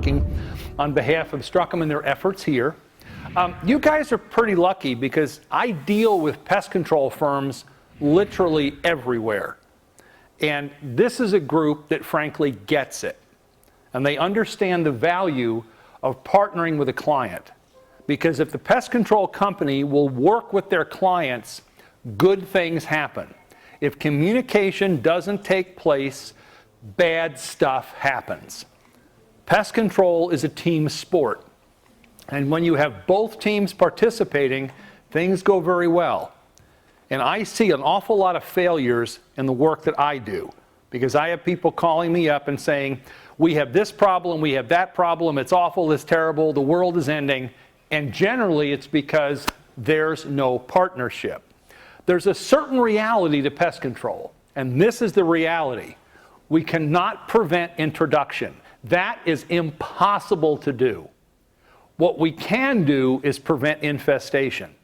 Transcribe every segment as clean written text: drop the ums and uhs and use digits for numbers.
talking on behalf of Struckum and their efforts here. You guys are pretty lucky because I deal with pest control firms literally everywhere. And this is a group that frankly gets it. And they understand the value of partnering with a client. Because if the pest control company will work with their clients, good things happen. If communication doesn't take place, bad stuff happens. Pest control is a team sport. And when you have both teams participating, things go very well. And I see an awful lot of failures in the work that I do. Because I have people calling me up and saying, we have this problem, we have that problem, it's awful, it's terrible, the world is ending. And generally it's because there's no partnership. There's a certain reality to pest control, and this is the reality. We cannot prevent introduction. That is impossible to do. What we can do is prevent infestation.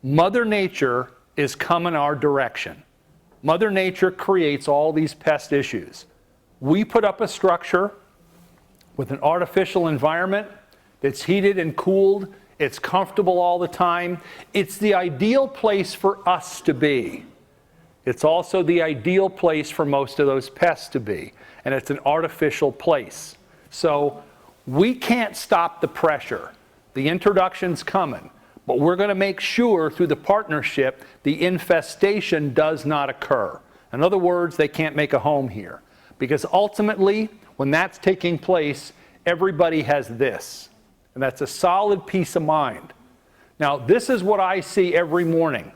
Mother Nature is coming our direction. Mother Nature creates all these pest issues. We put up a structure with an artificial environment that's heated and cooled. It's comfortable all the time. It's the ideal place for us to be. It's also the ideal place for most of those pests to be. And it's an artificial place. So we can't stop the pressure. The introduction's coming. But we're going to make sure through the partnership the infestation does not occur. In other words, they can't make a home here. Because ultimately, when that's taking place, everybody has this. And that's a solid peace of mind. Now, this is what I see every morning,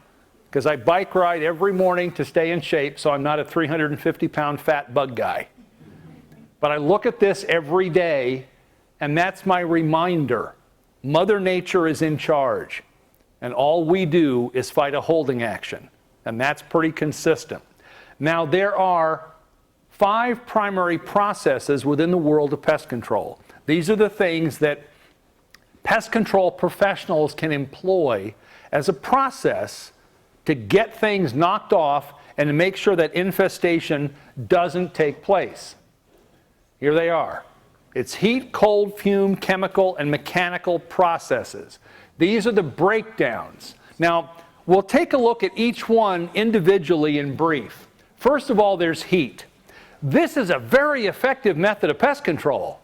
because I bike ride every morning to stay in shape, so I'm not a 350-pound fat bug guy. But I look at this every day, and that's my reminder. Mother Nature is in charge, and all we do is fight a holding action, and that's pretty consistent. Now, there are 5 primary processes within the world of pest control. These are the things that pest control professionals can employ as a process to get things knocked off and to make sure that infestation doesn't take place. Here they are. It's heat, cold, fume, chemical, and mechanical processes. These are the breakdowns. Now, we'll take a look at each one individually in brief. First of all, there's heat. This is a very effective method of pest control.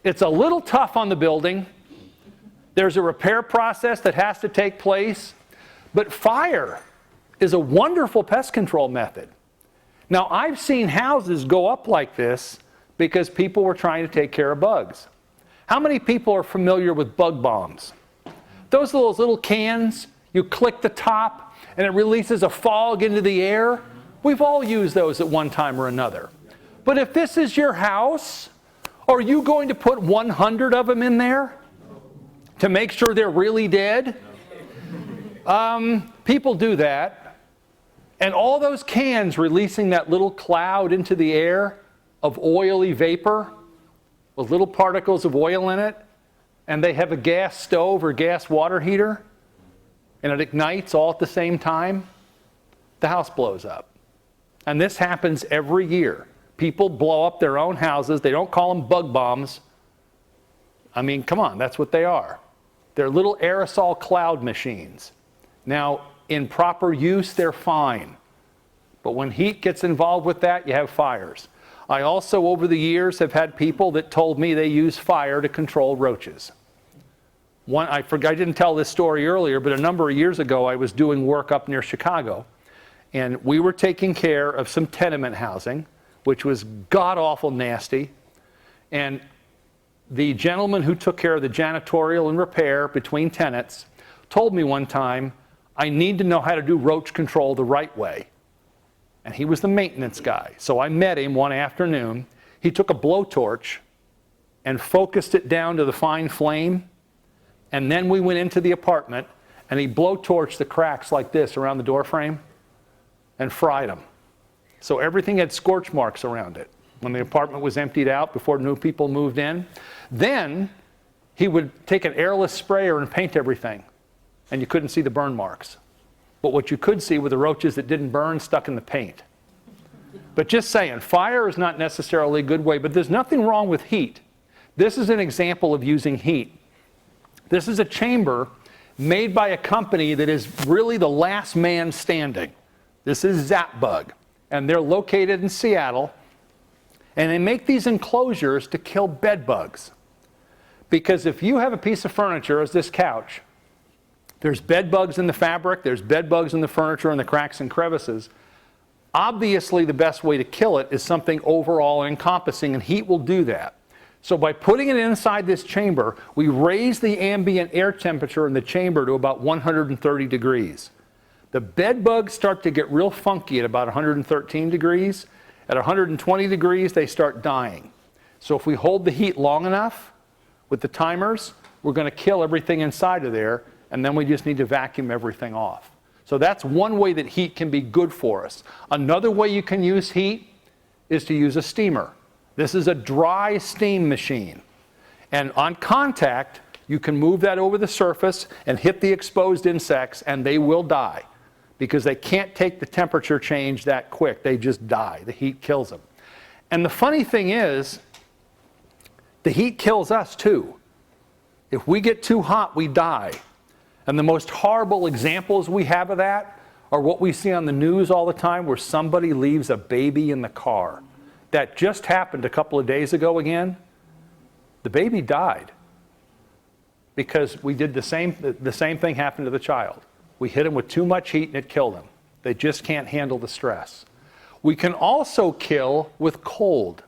It's a little tough on the building. There's a repair process that has to take place. But fire is a wonderful pest control method. Now, I've seen houses go up like this because people were trying to take care of bugs. How many people are familiar with bug bombs? Those little cans, you click the top and it releases a fog into the air. We've all used those at one time or another. But if this is your house, are you going to put 100 of them in there to make sure they're really dead? People do that. And all those cans releasing that little cloud into the air of oily vapor with little particles of oil in it, and they have a gas stove or gas water heater, and it ignites all at the same time, the house blows up. And this happens every year. People blow up their own houses. They don't call them bug bombs. I mean, come on, that's what they are. They're little aerosol cloud machines. Now, in proper use, they're fine. But when heat gets involved with that, you have fires. I also, over the years, have had people that told me they use fire to control roaches. I didn't tell this story earlier, but a number of years ago, I was doing work up near Chicago. And we were taking care of some tenement housing, which was god-awful nasty. And the gentleman who took care of the janitorial and repair between tenants told me one time, I need to know how to do roach control the right way. And he was the maintenance guy. So I met him one afternoon. He took a blowtorch and focused it down to the fine flame. And then we went into the apartment and he blowtorched the cracks like this around the door frame and fried them. So everything had scorch marks around it when the apartment was emptied out before new people moved in. Then he would take an airless sprayer and paint everything, and you couldn't see the burn marks. But what you could see were the roaches that didn't burn stuck in the paint. But just saying, fire is not necessarily a good way, but there's nothing wrong with heat. This is an example of using heat. This is a chamber made by a company that is really the last man standing. This is ZapBug, and they're located in Seattle, and they make these enclosures to kill bed bugs. Because if you have a piece of furniture, as this couch, there's bed bugs in the fabric, there's bed bugs in the furniture and the cracks and crevices. Obviously, the best way to kill it is something overall encompassing, and heat will do that. So by putting it inside this chamber, we raise the ambient air temperature in the chamber to about 130 degrees. The bed bugs start to get real funky at about 113 degrees. At 120 degrees, they start dying. So if we hold the heat long enough with the timers, we're going to kill everything inside of there, and then we just need to vacuum everything off. So that's one way that heat can be good for us. Another way you can use heat is to use a steamer. This is a dry steam machine. And on contact, you can move that over the surface and hit the exposed insects, and they will die because they can't take the temperature change that quick. They just die. The heat kills them. And the funny thing is, the heat kills us too. If we get too hot, we die. And the most horrible examples we have of that are what we see on the news all the time, where somebody leaves a baby in the car. That just happened a couple of days ago again. The baby died because we did the same thing happened to the child. We hit them with too much heat and it killed them. They just can't handle the stress. We can also kill with cold.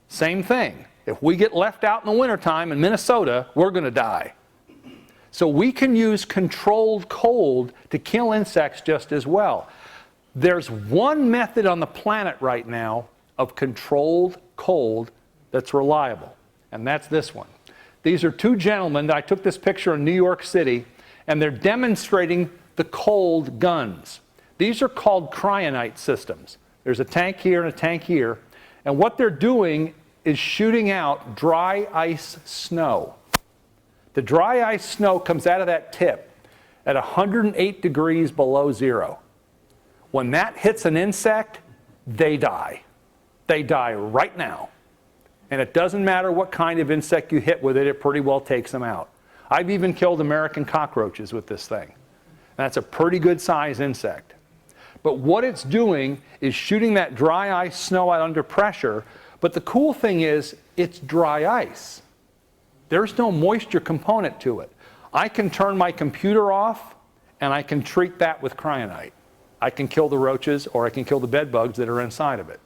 Same thing. If we get left out in the wintertime in Minnesota, we're going to die. So we can use controlled cold to kill insects just as well. There's one method on the planet right now of controlled cold that's reliable, and that's this one. These are two gentlemen. I took this picture in New York City, and they're demonstrating the cold guns. These are called cryonite systems. There's a tank here and a tank here, and what they're doing is shooting out dry ice snow. The dry ice snow comes out of that tip at 108 degrees below zero. When that hits an insect, they die. They die right now. And it doesn't matter what kind of insect you hit with it, it pretty well takes them out. I've even killed American cockroaches with this thing. That's a pretty good size insect. But what it's doing is shooting that dry ice snow out under pressure. But the cool thing is, it's dry ice. There's no moisture component to it. I can turn my computer off, and I can treat that with cryonite. I can kill the roaches, or I can kill the bed bugs that are inside of it.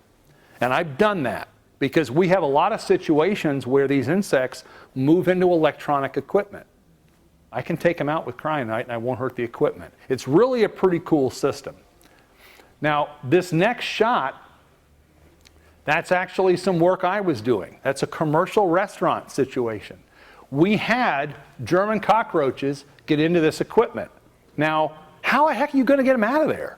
And I've done that because we have a lot of situations where these insects move into electronic equipment. I can take them out with cryonite and I won't hurt the equipment. It's really a pretty cool system. Now, this next shot, that's actually some work I was doing. That's a commercial restaurant situation. We had German cockroaches get into this equipment. Now, how the heck are you going to get them out of there?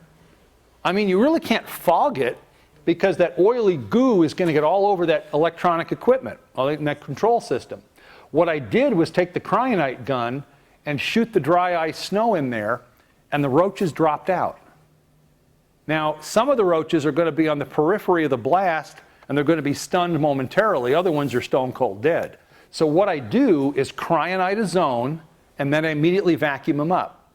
I mean, you really can't fog it, because that oily goo is going to get all over that electronic equipment, in that control system. What I did was take the cryonite gun and shoot the dry ice snow in there, and the roaches dropped out. Now, some of the roaches are going to be on the periphery of the blast, and they're going to be stunned momentarily. Other ones are stone cold dead. So what I do is cryonite a zone, and then I immediately vacuum them up.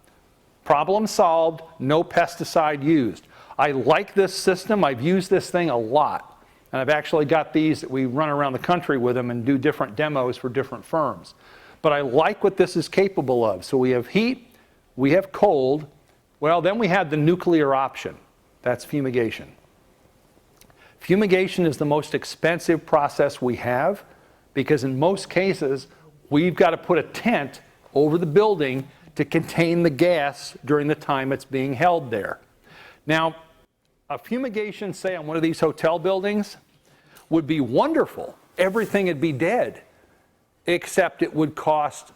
Problem solved, no pesticide used. I like this system. I've used this thing a lot. And I've actually got these that we run around the country with them and do different demos for different firms. But I like what this is capable of. So we have heat, we have cold. Well, then we have the nuclear option. That's fumigation. Fumigation is the most expensive process we have because in most cases, we've got to put a tent over the building to contain the gas during the time it's being held there. Now, a fumigation, say, on one of these hotel buildings would be wonderful. Everything would be dead, except it would cost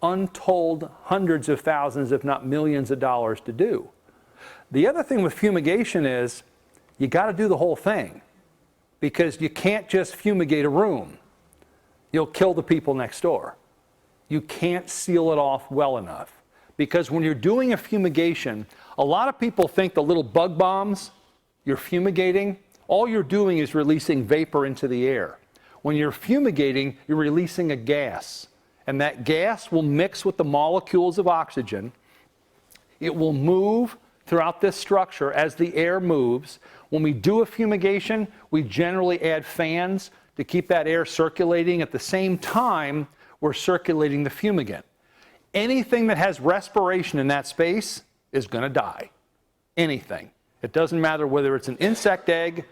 untold hundreds of thousands, if not millions of dollars to do. The other thing with fumigation is you got to do the whole thing because you can't just fumigate a room. You'll kill the people next door. You can't seal it off well enough because when you're doing a fumigation, a lot of people think the little bug bombs you're fumigating, all you're doing is releasing vapor into the air. When you're fumigating, you're releasing a gas. And that gas will mix with the molecules of oxygen. It will move throughout this structure as the air moves. When we do a fumigation, we generally add fans to keep that air circulating. At the same time, we're circulating the fumigant. Anything that has respiration in that space is going to die. Anything. It doesn't matter whether it's an insect egg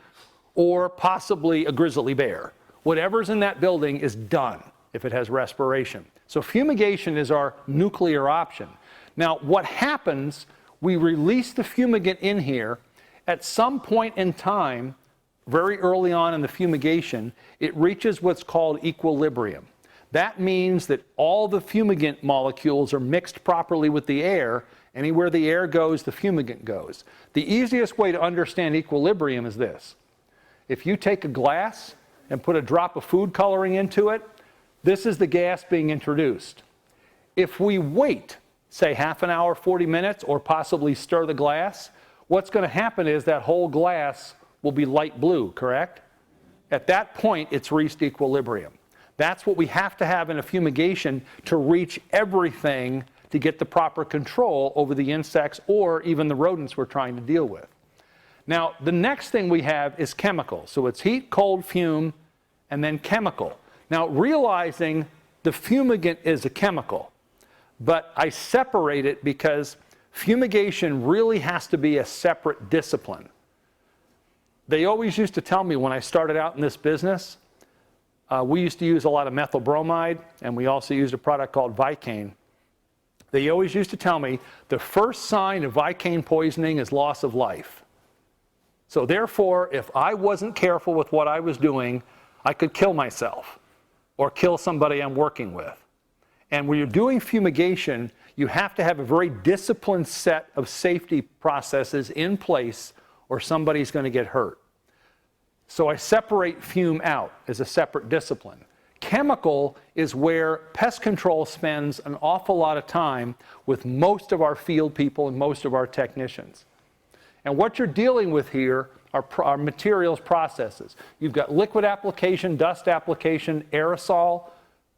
or possibly a grizzly bear. Whatever's in that building is done if it has respiration. So fumigation is our nuclear option. Now, what happens, we release the fumigant in here. At some point in time, very early on in the fumigation, it reaches what's called equilibrium. That means that all the fumigant molecules are mixed properly with the air. Anywhere the air goes, the fumigant goes. The easiest way to understand equilibrium is this. If you take a glass and put a drop of food coloring into it, this is the gas being introduced. If we wait, say half an hour, 40 minutes, or possibly stir the glass, what's going to happen is that whole glass will be light blue, correct? At that point, it's reached equilibrium. That's what we have to have in a fumigation to reach everything to get the proper control over the insects or even the rodents we're trying to deal with. Now, the next thing we have is chemical. So it's heat, cold, fume, and then chemical. Now, realizing the fumigant is a chemical, but I separate it because fumigation really has to be a separate discipline. They always used to tell me when I started out in this business, we used to use a lot of methyl bromide, and we also used a product called Vicane. They always used to tell me the first sign of Vicane poisoning is loss of life. So therefore, if I wasn't careful with what I was doing, I could kill myself or kill somebody I'm working with. And when you're doing fumigation, you have to have a very disciplined set of safety processes in place or somebody's going to get hurt. So I separate fume out as a separate discipline. Chemical is where pest control spends an awful lot of time with most of our field people and most of our technicians. And what you're dealing with here are materials processes. You've got liquid application, dust application, aerosol,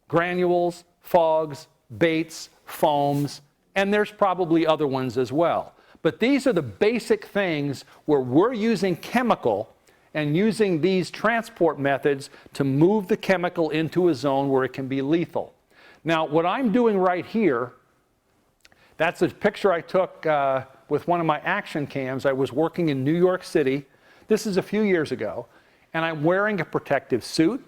granules, fogs, baits, foams, and there's probably other ones as well. But these are the basic things where we're using chemical and using these transport methods to move the chemical into a zone where it can be lethal. Now, what I'm doing right here, that's a picture I took with one of my action cams. I was working in New York City. This is a few years ago, and I'm wearing a protective suit.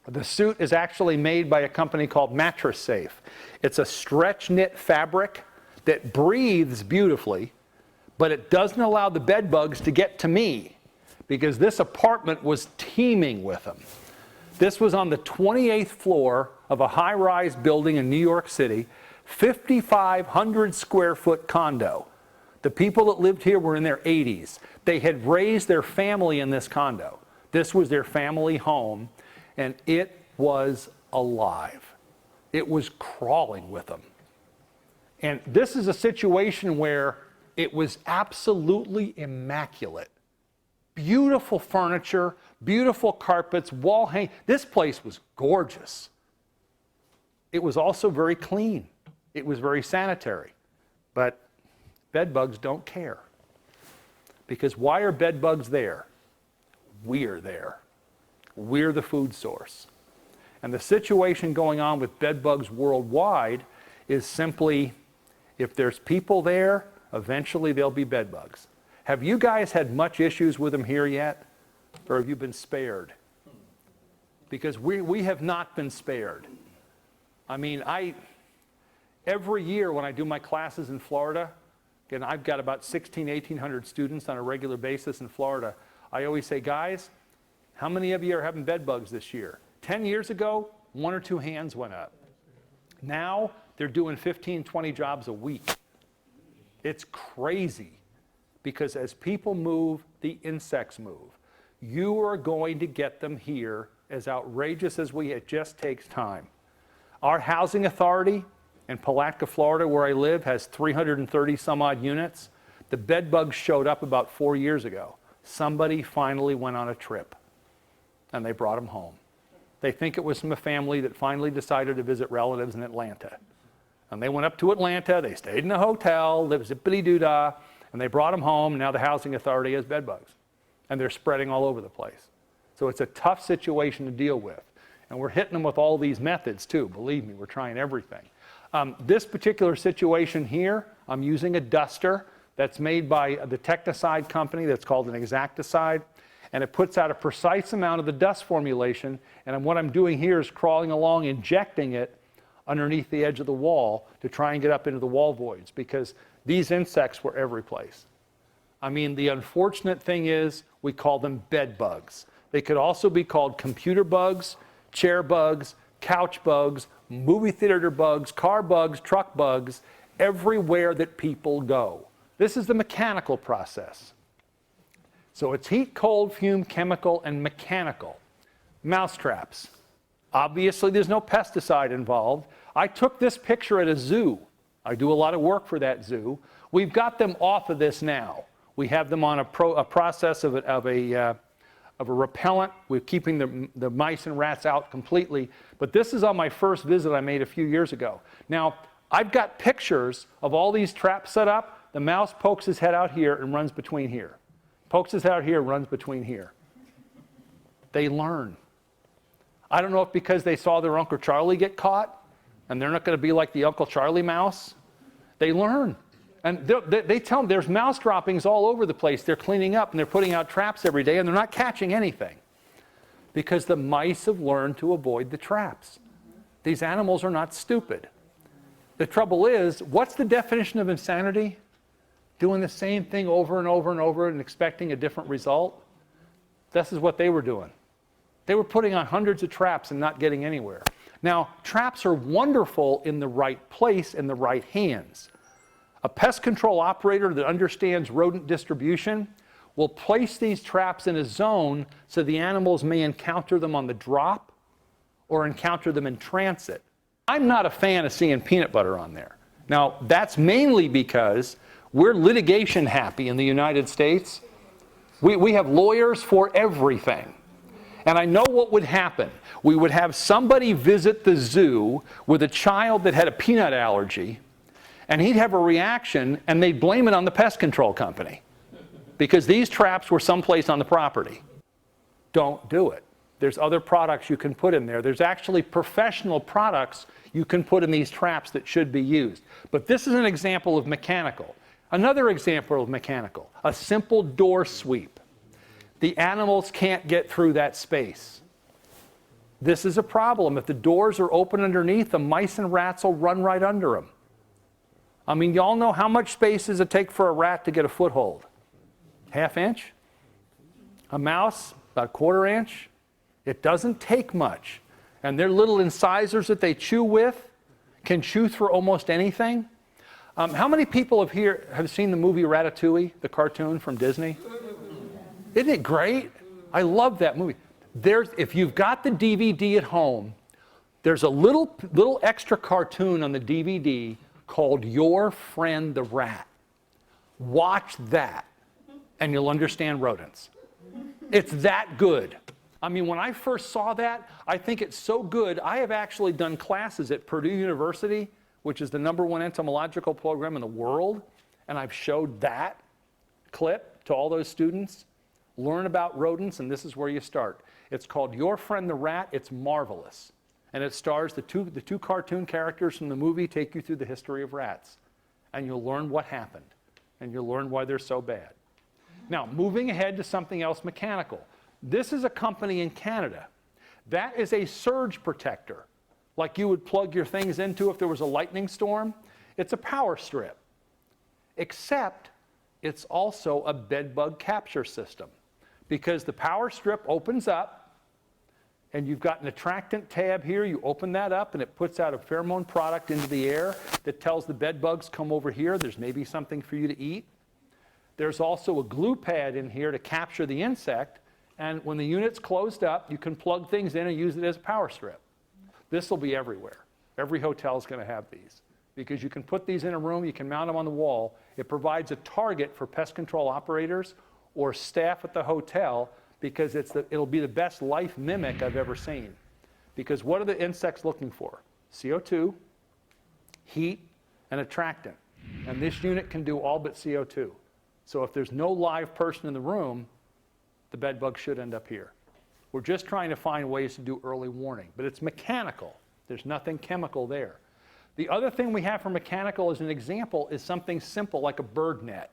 The suit is actually made by a company called Mattress Safe. It's a stretch knit fabric that breathes beautifully, but it doesn't allow the bed bugs to get to me because this apartment was teeming with them. This was on the 28th floor of a high-rise building in New York City, 5,500 square foot condo. The people that lived here were in their 80s. They had raised their family in this condo. This was their family home, and it was alive. It was crawling with them. And this is a situation where it was absolutely immaculate. Beautiful furniture, beautiful carpets, wall hang. This place was gorgeous. It was also very clean. It was very sanitary. But bed bugs don't care. Because why are bed bugs there? We're there. We're the food source. And the situation going on with bed bugs worldwide is simply, if there's people there, eventually there'll be bed bugs. Have you guys had much issues with them here yet? Or have you been spared? Because we have not been spared. I mean, every year when I do my classes in Florida, and I've got about 1,800 students on a regular basis in Florida, I always say, guys, how many of you are having bed bugs this year? 10 years ago, 1 or 2 hands went up. Now, they're doing 15, 20 jobs a week. It's crazy. Because as people move, the insects move. You are going to get them here, as outrageous as it just takes time. Our housing authority in Palatka, Florida, where I live, has 330 some odd units. The bed bugs showed up about 4 years ago. Somebody finally went on a trip, and they brought them home. They think it was from a family that finally decided to visit relatives in Atlanta. And they went up to Atlanta, they stayed in a hotel, lived zippity-doo-dah, and they brought them home, and now the housing authority has bed bugs. And they're spreading all over the place. So it's a tough situation to deal with. And we're hitting them with all these methods too, believe me, we're trying everything. This particular situation here, I'm using a duster that's made by the Technicide company that's called an Exacticide, and it puts out a precise amount of the dust formulation, and what I'm doing here is crawling along, injecting it underneath the edge of the wall to try and get up into the wall voids, because these insects were every place. I mean, the unfortunate thing is we call them bed bugs. They could also be called computer bugs, chair bugs, couch bugs, movie theater bugs, car bugs, truck bugs, everywhere that people go. This is the mechanical process. So it's heat, cold, fume, chemical, and mechanical. Mousetraps. Obviously, there's no pesticide involved. I took this picture at a zoo. I do a lot of work for that zoo. We've got them off of this now. We have them on a process of a repellent. We're keeping the mice and rats out completely. But this is on my first visit I made a few years ago. Now, I've got pictures of all these traps set up. The mouse pokes his head out here and runs between here. Pokes his head out here and runs between here. They learn. I don't know if because they saw their Uncle Charlie get caught, and they're not going to be like the Uncle Charlie mouse. They learn. And they tell them there's mouse droppings all over the place. They're cleaning up, and they're putting out traps every day, and they're not catching anything. Because the mice have learned to avoid the traps. These animals are not stupid. The trouble is, what's the definition of insanity? Doing the same thing over and over and over and expecting a different result? This is what they were doing. They were putting on hundreds of traps and not getting anywhere. Now, traps are wonderful in the right place, in the right hands. A pest control operator that understands rodent distribution will place these traps in a zone so the animals may encounter them on the drop or encounter them in transit. I'm not a fan of seeing peanut butter on there. Now, that's mainly because we're litigation happy in the United States. We have lawyers for everything. And I know what would happen. We would have somebody visit the zoo with a child that had a peanut allergy, and he'd have a reaction, and they'd blame it on the pest control company because these traps were someplace on the property. Don't do it. There's other products you can put in there. There's actually professional products you can put in these traps that should be used. But this is an example of mechanical. Another example of mechanical, a simple door sweep. The animals can't get through that space. This is a problem. If the doors are open underneath, the mice and rats will run right under them. I mean, y'all know how much space does it take for a rat to get a foothold? Half inch? A mouse, about a quarter inch? It doesn't take much. And their little incisors that they chew with can chew through almost anything. How many people have seen the movie Ratatouille, the cartoon from Disney? Isn't it great? I love that movie. If you've got the DVD at home, there's a little extra cartoon on the DVD called Your Friend the Rat. Watch that, and you'll understand rodents. It's that good. I mean, when I first saw that, I think it's so good. I have actually done classes at Purdue University, which is the #1 entomological program in the world, and I've showed that clip to all those students. Learn about rodents, and this is where you start. It's called Your Friend the Rat. It's marvelous. And it stars the two cartoon characters from the movie take you through the history of rats. And you'll learn what happened. And you'll learn why they're so bad. Now, moving ahead to something else mechanical. This is a company in Canada. That is a surge protector, like you would plug your things into if there was a lightning storm. It's a power strip. Except it's also a bed bug capture system. Because the power strip opens up, and you've got an attractant tab here. You open that up, and it puts out a pheromone product into the air that tells the bed bugs, come over here. There's maybe something for you to eat. There's also a glue pad in here to capture the insect. And when the unit's closed up, you can plug things in and use it as a power strip. This will be everywhere. Every hotel is going to have these. Because you can put these in a room, you can mount them on the wall. It provides a target for pest control operators or staff at the hotel, because it'll be the best life mimic I've ever seen. Because what are the insects looking for? CO2, heat, and attractant. And this unit can do all but CO2. So if there's no live person in the room, the bed bug should end up here. We're just trying to find ways to do early warning, but it's mechanical. There's nothing chemical there. The other thing we have for mechanical as an example is something simple like a bird net.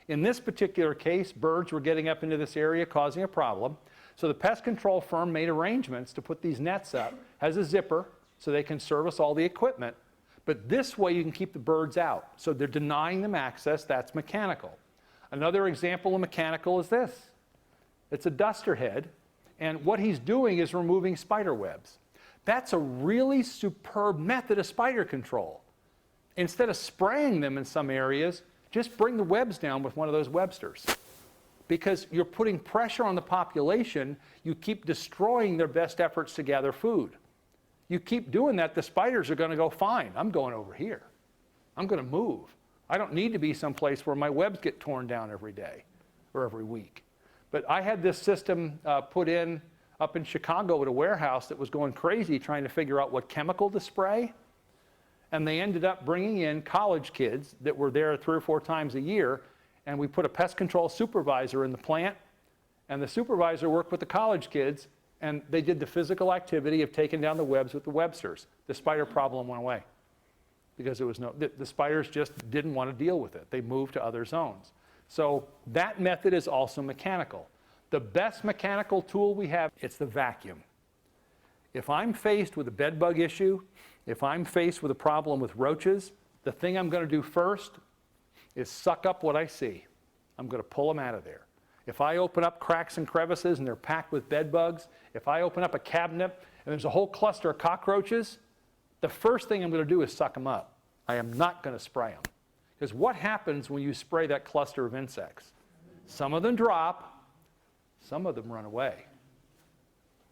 In this particular case, birds were getting up into this area causing a problem. So the pest control firm made arrangements to put these nets up, has a zipper so they can service all the equipment. But this way you can keep the birds out. So they're denying them access. That's mechanical. Another example of mechanical is this. It's a duster head, and what he's doing is removing spider webs. That's a really superb method of spider control. Instead of spraying them in some areas, just bring the webs down with one of those Websters. Because you're putting pressure on the population, you keep destroying their best efforts to gather food. You keep doing that, the spiders are going to go, fine, I'm going over here. I'm going to move. I don't need to be someplace where my webs get torn down every day or every week. But I had this system put in up in Chicago at a warehouse that was going crazy trying to figure out what chemical to spray. And they ended up bringing in college kids that were there 3 or 4 times a year. And we put a pest control supervisor in the plant. And the supervisor worked with the college kids. And they did the physical activity of taking down the webs with the Websters. The spider problem went away. Because there was the spiders just didn't want to deal with it. They moved to other zones. So that method is also mechanical. The best mechanical tool we have, it's the vacuum. If I'm faced with a bed bug issue, if I'm faced with a problem with roaches, the thing I'm going to do first is suck up what I see. I'm going to pull them out of there. If I open up cracks and crevices and they're packed with bed bugs, if I open up a cabinet and there's a whole cluster of cockroaches, the first thing I'm going to do is suck them up. I am not going to spray them. Because what happens when you spray that cluster of insects? Some of them drop, some of them run away.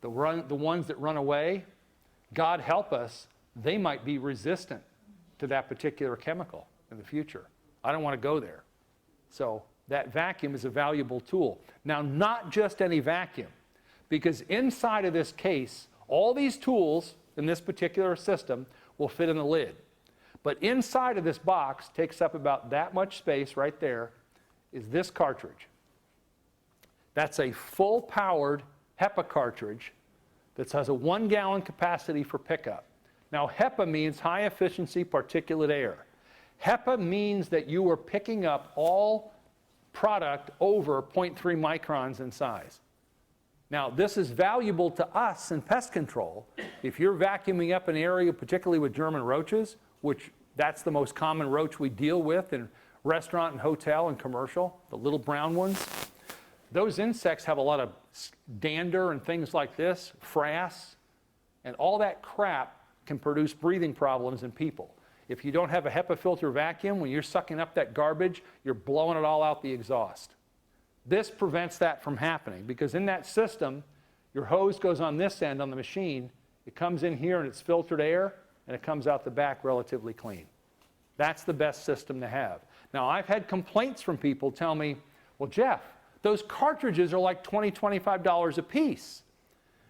The ones that run away, God help us, they might be resistant to that particular chemical in the future. I don't want to go there. So that vacuum is a valuable tool. Now, not just any vacuum, because inside of this case, all these tools in this particular system will fit in the lid. But inside of this box, takes up about that much space right there, is this cartridge. That's a full-powered HEPA cartridge that has a 1-gallon capacity for pickup. Now, HEPA means high-efficiency particulate air. HEPA means that you are picking up all product over 0.3 microns in size. Now, this is valuable to us in pest control. If you're vacuuming up an area, particularly with German roaches, which that's the most common roach we deal with in restaurant and hotel and commercial, the little brown ones. Those insects have a lot of dander and things like this, frass, and all that crap can produce breathing problems in people. If you don't have a HEPA filter vacuum, when you're sucking up that garbage, you're blowing it all out the exhaust. This prevents that from happening because in that system, your hose goes on this end on the machine, it comes in here and it's filtered air, and it comes out the back relatively clean. That's the best system to have. Now, I've had complaints from people tell me, well, Jeff, those cartridges are like $20, $25 a piece.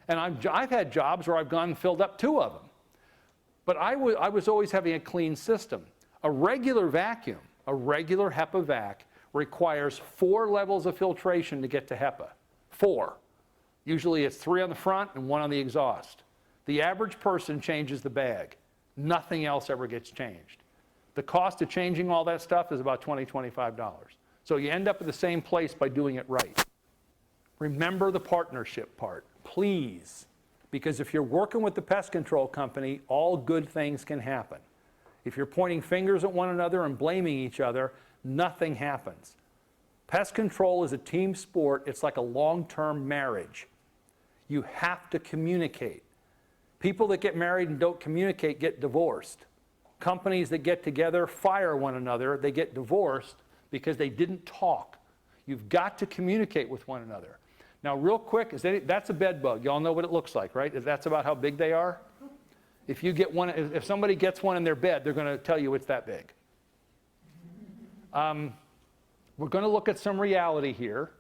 And I've had jobs where I've gone and filled up 2 of them. But I was always having a clean system. A regular vacuum, a regular HEPA vac, requires 4 levels of filtration to get to HEPA. 4. Usually it's 3 on the front and 1 on the exhaust. The average person changes the bag. Nothing else ever gets changed. The cost of changing all that stuff is about $20, $25. So you end up at the same place by doing it right. Remember the partnership part, please. Because if you're working with the pest control company, all good things can happen. If you're pointing fingers at one another and blaming each other, nothing happens. Pest control is a team sport. It's like a long-term marriage. You have to communicate. People that get married and don't communicate get divorced. Companies that get together fire one another. They get divorced because they didn't talk. You've got to communicate with one another. Now, real quick, that's a bed bug. Y'all know what it looks like, right? That's about how big they are. If you get one, if somebody gets one in their bed, they're going to tell you it's that big. We're going to look at some reality here.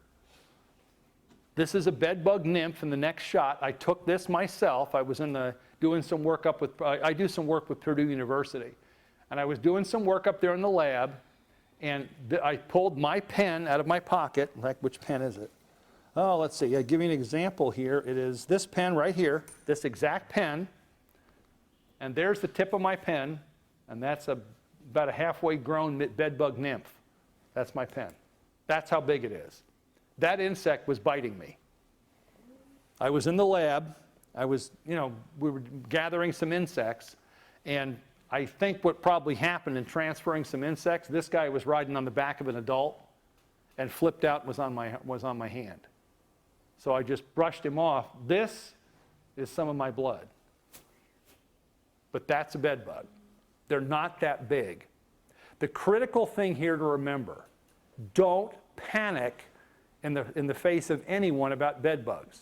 This is a bed bug nymph in the next shot. I took this myself. I was in the doing some work up with, I do some work with Purdue University. And I was doing some work up there in the lab, and I pulled my pen out of my pocket. Like, which pen is it? Oh, let's see. I'll give you an example here. It is this pen right here, this exact pen. And there's the tip of my pen, and that's about a halfway grown bedbug nymph. That's my pen. That's how big it is. That insect was biting me. I was in the lab. We were gathering some insects, and I think what probably happened in transferring some insects, this guy was riding on the back of an adult and flipped out and was on my hand. So I just brushed him off. This is some of my blood. But that's a bed bug. They're not that big. The critical thing here to remember, don't panic in the face of anyone about bed bugs.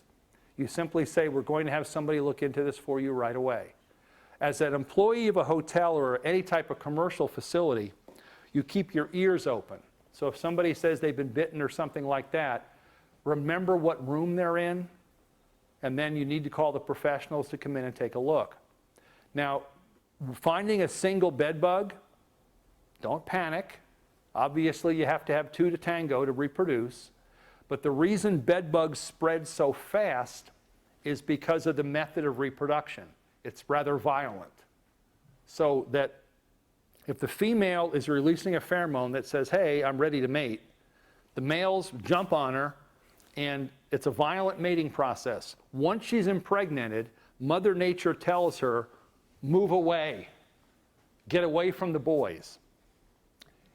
You simply say, we're going to have somebody look into this for you right away. As an employee of a hotel or any type of commercial facility, you keep your ears open. So if somebody says they've been bitten or something like that, remember what room they're in, and then you need to call the professionals to come in and take a look. Now, finding a single bed bug, don't panic. Obviously, you have to have 2 to tango to reproduce. But the reason bed bugs spread so fast is because of the method of reproduction. It's rather violent. So that if the female is releasing a pheromone that says, hey, I'm ready to mate, the males jump on her, and it's a violent mating process. Once she's impregnated, Mother Nature tells her, move away, get away from the boys.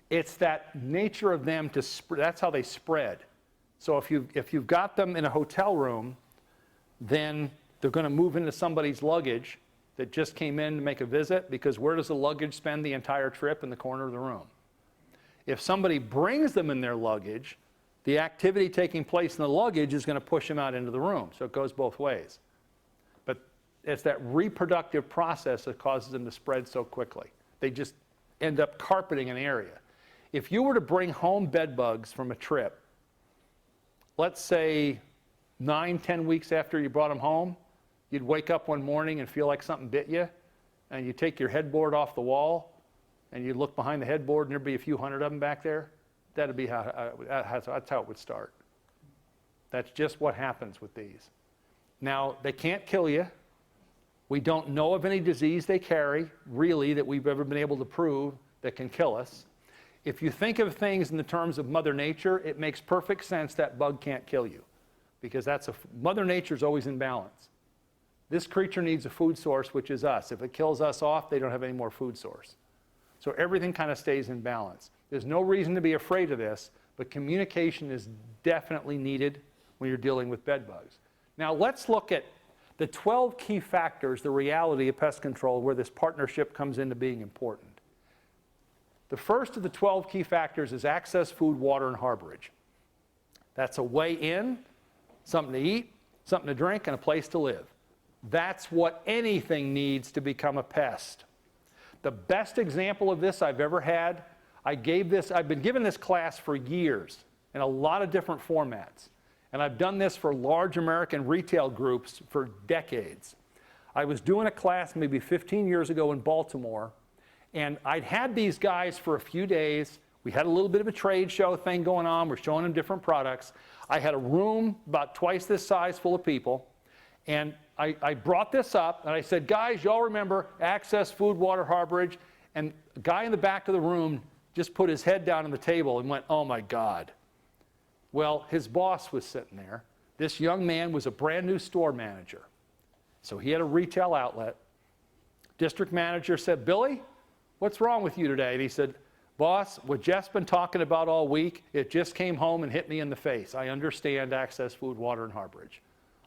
It's that nature of them to spread. That's how they spread. So if you've got them in a hotel room, then they're going to move into somebody's luggage that just came in to make a visit, because where does the luggage spend the entire trip? In the corner of the room. If somebody brings them in their luggage, the activity taking place in the luggage is going to push them out into the room. So it goes both ways. But it's that reproductive process that causes them to spread so quickly. They just end up carpeting an area. If you were to bring home bed bugs from a trip, let's say 9-10 weeks after you brought them home, you'd wake up one morning and feel like something bit you, and you take your headboard off the wall, and you look behind the headboard, and there'd be a few hundred of them back there. That'd be that's how it would start. That's just what happens with these. Now, they can't kill you. We don't know of any disease they carry, really, that we've ever been able to prove that can kill us. If you think of things in the terms of Mother Nature, it makes perfect sense that bug can't kill you, because Mother Nature's always in balance. This creature needs a food source, which is us. If it kills us off, they don't have any more food source. So everything kind of stays in balance. There's no reason to be afraid of this, but communication is definitely needed when you're dealing with bed bugs. Now let's look at the 12 key factors, the reality of pest control, where this partnership comes into being important. The first of the 12 key factors is access, food, water, and harborage. That's a way in, something to eat, something to drink, and a place to live. That's what anything needs to become a pest. The best example of this I've ever had, I've been giving this class for years in a lot of different formats. And I've done this for large American retail groups for decades. I was doing a class maybe 15 years ago in Baltimore, and I'd had these guys for a few days. We had a little bit of a trade show thing going on. We're showing them different products. I had a room about twice this size full of people, and I brought this up, and I said, guys, y'all remember access, food, water, harborage? And a guy in the back of the room just put his head down on the table and went, oh my God. Well, his boss was sitting there. This young man was a brand new store manager. So he had a retail outlet. District manager said, Billy, what's wrong with you today? And he said, boss, what Jeff's been talking about all week, it just came home and hit me in the face. I understand access, food, water, and harborage.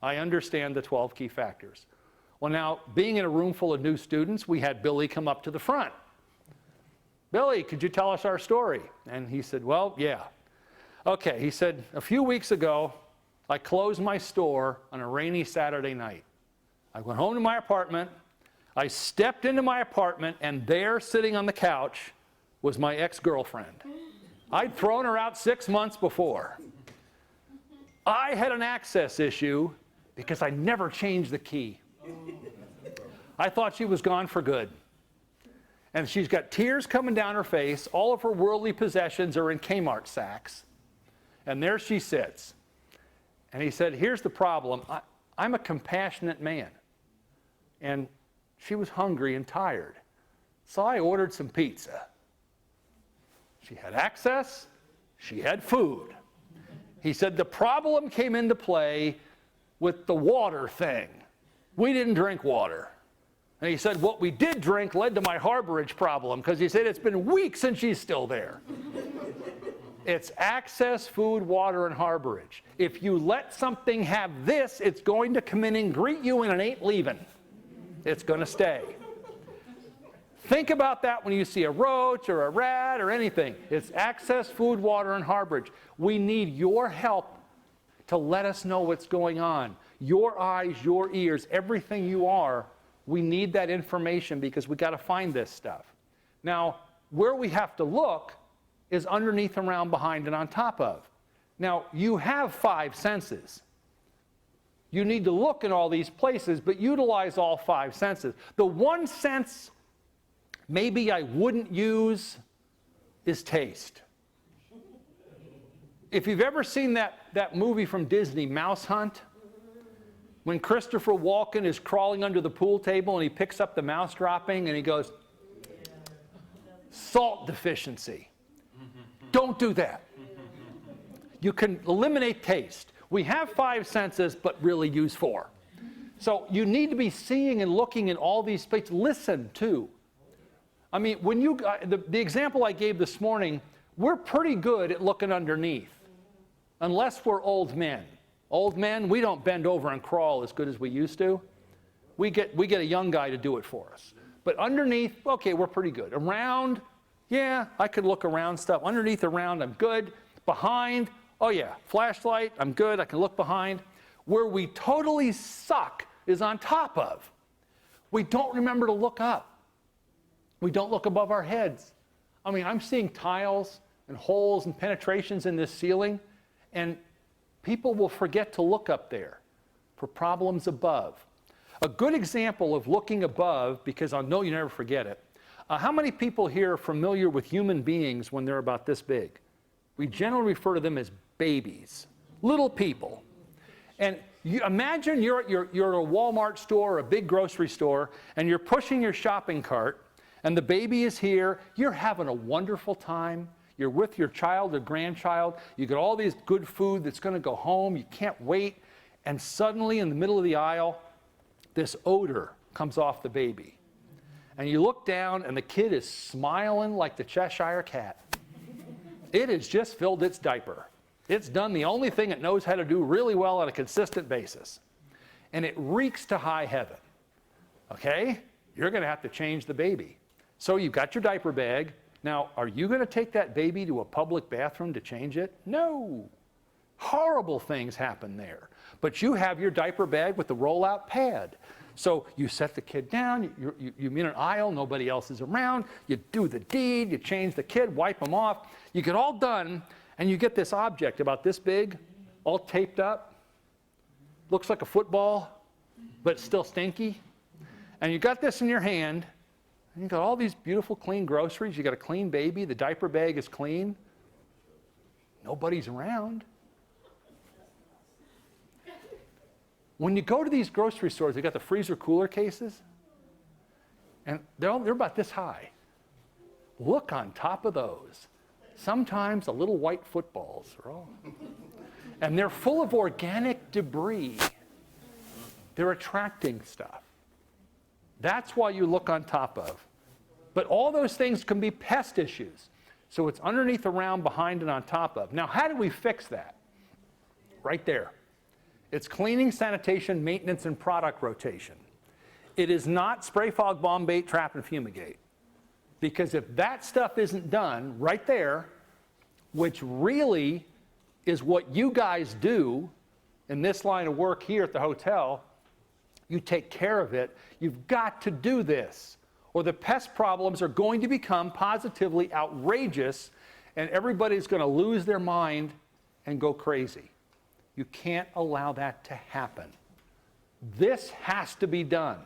I understand the 12 key factors. Well, now, being in a room full of new students, we had Billy come up to the front. Billy, could you tell us our story? And he said, well, yeah. Okay, he said, a few weeks ago, I closed my store on a rainy Saturday night. I went home to my apartment. I stepped into my apartment, and there, sitting on the couch, was my ex-girlfriend. I'd thrown her out 6 months before. I had an access issue because I never changed the key. I thought she was gone for good. And she's got tears coming down her face. All of her worldly possessions are in Kmart sacks. And there she sits. And he said, here's the problem. I'm a compassionate man. And she was hungry and tired. So I ordered some pizza. She had access. She had food. He said the problem came into play with the water thing. We didn't drink water. And he said what we did drink led to my harborage problem, because he said it's been weeks and she's still there. It's access, food, water, and harborage. If you let something have this, it's going to come in and greet you and it ain't leaving. It's going to stay. Think about that when you see a roach or a rat or anything. It's access, food, water, and harborage. We need your help to let us know what's going on. Your eyes, your ears, everything you are, we need that information because we got to find this stuff. Now, where we have to look is underneath, around, behind, and on top of. Now, you have 5 senses. You need to look in all these places, but utilize all 5 senses. The one sense maybe I wouldn't use is taste. If you've ever seen that movie from Disney, Mouse Hunt, when Christopher Walken is crawling under the pool table and he picks up the mouse dropping and he goes, salt deficiency. Don't do that. You can eliminate taste. We have 5 senses, but really use 4. So you need to be seeing and looking in all these places. Listen, too. I mean, when you the example I gave this morning, we're pretty good at looking underneath, unless we're old men. Old men, we don't bend over and crawl as good as we used to. We get a young guy to do it for us. But underneath, okay, we're pretty good. Around, yeah, I could look around stuff. Underneath, around, I'm good. Behind, oh yeah, flashlight, I'm good, I can look behind. Where we totally suck is on top of. We don't remember to look up. We don't look above our heads. I mean, I'm seeing tiles and holes and penetrations in this ceiling, and people will forget to look up there for problems above. A good example of looking above, because I know you never forget it, how many people here are familiar with human beings when they're about this big? We generally refer to them as babies, little people. And you imagine you're at a Walmart store or a big grocery store, and you're pushing your shopping cart, and the baby is here. You're having a wonderful time. You're with your child or grandchild. You get all this good food that's going to go home. You can't wait. And suddenly, in the middle of the aisle, this odor comes off the baby. And you look down, and the kid is smiling like the Cheshire Cat. It has just filled its diaper. It's done the only thing it knows how to do really well on a consistent basis. And it reeks to high heaven. Okay? You're going to have to change the baby. So you've got your diaper bag. Now, are you going to take that baby to a public bathroom to change it? No. Horrible things happen there. But you have your diaper bag with the rollout pad. So you set the kid down, you're in an aisle, nobody else is around, you do the deed, you change the kid, wipe them off. You get all done, and you get this object about this big, all taped up, looks like a football, but it's still stinky. And you got this in your hand, and you got all these beautiful clean groceries, you got a clean baby, the diaper bag is clean, nobody's around. When you go to these grocery stores, they got the freezer cooler cases, and they're about this high. Look on top of those. Sometimes the little white footballs are all, and they're full of organic debris. They're attracting stuff. That's why you look on top of. But all those things can be pest issues. So it's underneath, around, behind, and on top of. Now, how do we fix that? Right there. It's cleaning, sanitation, maintenance, and product rotation. It is not spray, fog, bomb, bait, trap, and fumigate. Because if that stuff isn't done right there, which really is what you guys do in this line of work here at the hotel, you take care of it. You've got to do this, or the pest problems are going to become positively outrageous, and everybody's going to lose their mind and go crazy. You can't allow that to happen. This has to be done.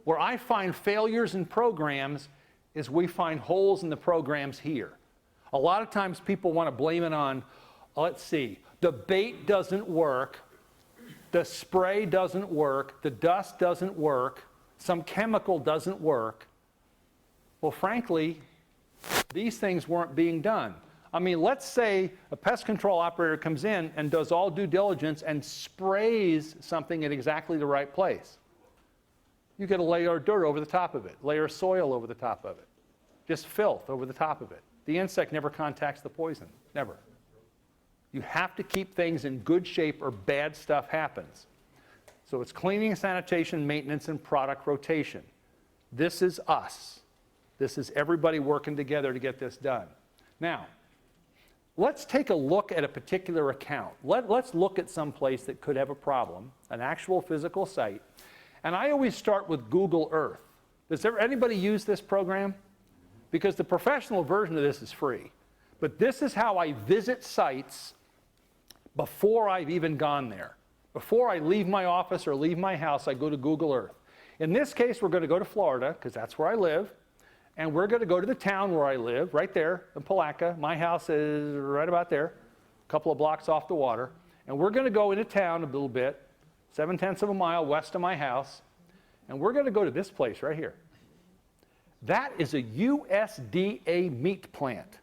Where I find failures in programs is we find holes in the programs here. A lot of times people want to blame it on, let's see, the bait doesn't work, the spray doesn't work, the dust doesn't work, some chemical doesn't work. Well, frankly, these things weren't being done. I mean, let's say a pest control operator comes in and does all due diligence and sprays something at exactly the right place. You get a layer of dirt over the top of it, layer of soil over the top of it, just filth over the top of it. The insect never contacts the poison, never. You have to keep things in good shape or bad stuff happens. So it's cleaning, sanitation, maintenance, and product rotation. This is us. This is everybody working together to get this done. Now, let's take a look at a particular account. Let's look at some place that could have a problem, an actual physical site. And I always start with Google Earth. Does anybody use this program? Because the professional version of this is free. But this is how I visit sites before I've even gone there. Before I leave my office or leave my house, I go to Google Earth. In this case, we're going to go to Florida, because that's where I live. And we're going to go to the town where I live, right there in Palatka. My house is right about there, a couple of blocks off the water. And we're going to go into town a little bit, 7/10 of a mile west of my house. And we're going to go to this place right here. That is a USDA meat plant.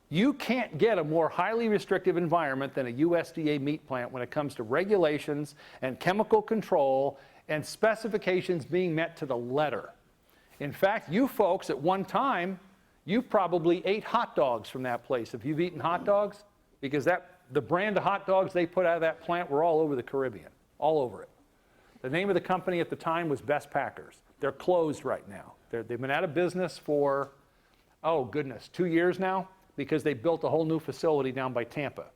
You can't get a more highly restrictive environment than a USDA meat plant when it comes to regulations and chemical control and specifications being met to the letter. In fact, you folks at one time, you probably ate hot dogs from that place. If you've eaten hot dogs, because the brand of hot dogs they put out of that plant were all over the Caribbean, all over it. The name of the company at the time was Best Packers. They're closed right now. They've been out of business for, oh goodness, 2 years now, because they built a whole new facility down by Tampa.